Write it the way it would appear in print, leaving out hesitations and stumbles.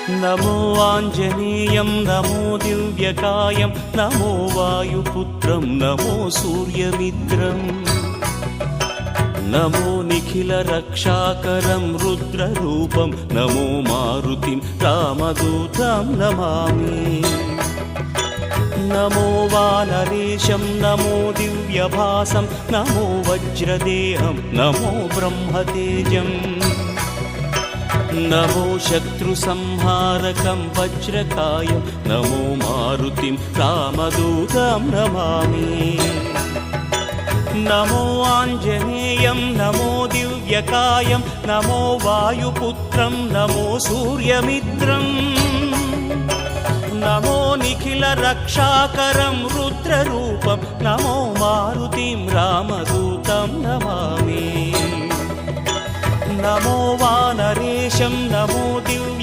नमो आञ्जनेयं नमो दिव्यकायं नमो वायुपुत्रं नमो सूर्यमित्रम् नमो निखिलरक्षाकरं रुद्ररूपं नमो मारुतिं रामदूतं Namami. नमो वानरेशं नमो दिव्यभासं नमो वज्रदेहं नमो ब्रह्मतेजम् नमो शत्रुसंहारकं वज्रकायं नमो मारुतिं रामदूतं Namami. नमो आञ्जनेयं नमो दिव्यकायं नमो वायुपुत्रं नमो सूर्यमित्रम् नमो निखिलरक्षाकरं रुद्ररूपं नमो मारुतिं रामदूतं Namami. नमो वानरेशं नमो दिव्य